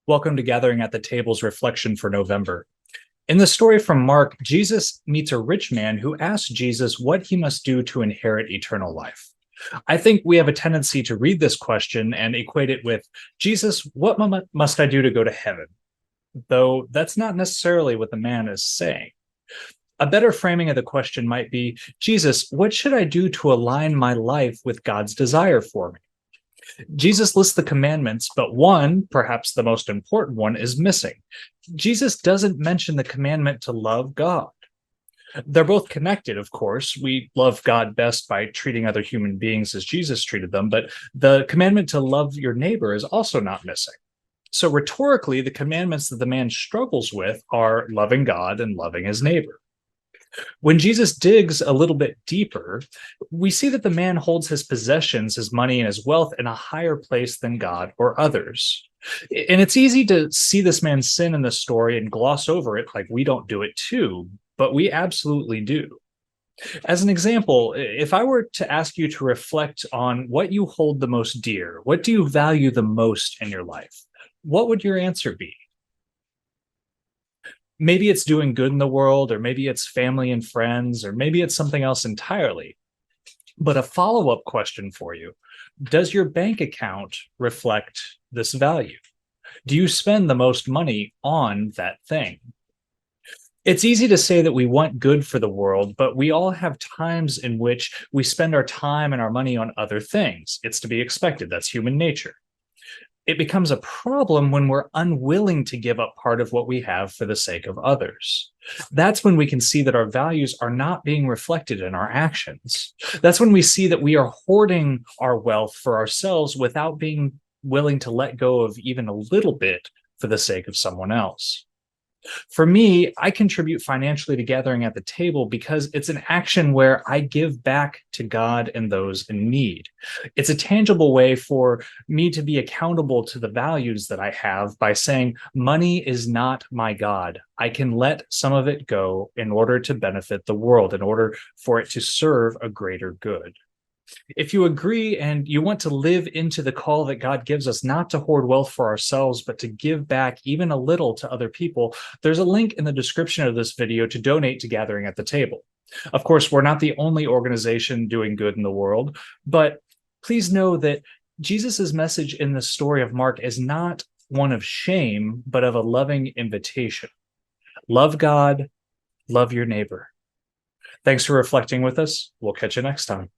Welcome to Gathering at the Table's reflection for November. In the story from Mark, Jesus meets a rich man who asks Jesus what he must do to inherit eternal life. I think we have a tendency to read this question and equate it with, Jesus, what must I do to go to heaven? Though that's not necessarily what the man is saying. A better framing of the question might be, Jesus, what should I do to align my life with God's desire for me? Jesus lists the commandments, but one, perhaps the most important one, is missing. Jesus doesn't mention the commandment to love God. They're both connected, of course. We love God best by treating other human beings as Jesus treated them, but the commandment to love your neighbor is also not missing. So rhetorically, the commandments that the man struggles with are loving God and loving his neighbor. When Jesus digs a little bit deeper, we see that the man holds his possessions, his money, and his wealth in a higher place than God or others. And it's easy to see this man's sin in the story and gloss over it like we don't do it too, but we absolutely do. As an example, if I were to ask you to reflect on what you hold the most dear, what do you value the most in your life? What would your answer be? Maybe it's doing good in the world, or maybe it's family and friends, or maybe it's something else entirely. But a follow-up question for you, does your bank account reflect this value? Do you spend the most money on that thing? It's easy to say that we want good for the world, but we all have times in which we spend our time and our money on other things. It's to be expected. That's human nature. It becomes a problem when we're unwilling to give up part of what we have for the sake of others. That's when we can see that our values are not being reflected in our actions. That's when we see that we are hoarding our wealth for ourselves without being willing to let go of even a little bit for the sake of someone else. For me, I contribute financially to Gathering at the Table because it's an action where I give back to God and those in need. It's a tangible way for me to be accountable to the values that I have by saying, money is not my God. I can let some of it go in order to benefit the world, in order for it to serve a greater good. If you agree and you want to live into the call that God gives us not to hoard wealth for ourselves, but to give back even a little to other people, there's a link in the description of this video to donate to Gathering at the Table. Of course, we're not the only organization doing good in the world, but please know that Jesus's message in the story of Mark is not one of shame, but of a loving invitation. Love God, love your neighbor. Thanks for reflecting with us. We'll catch you next time.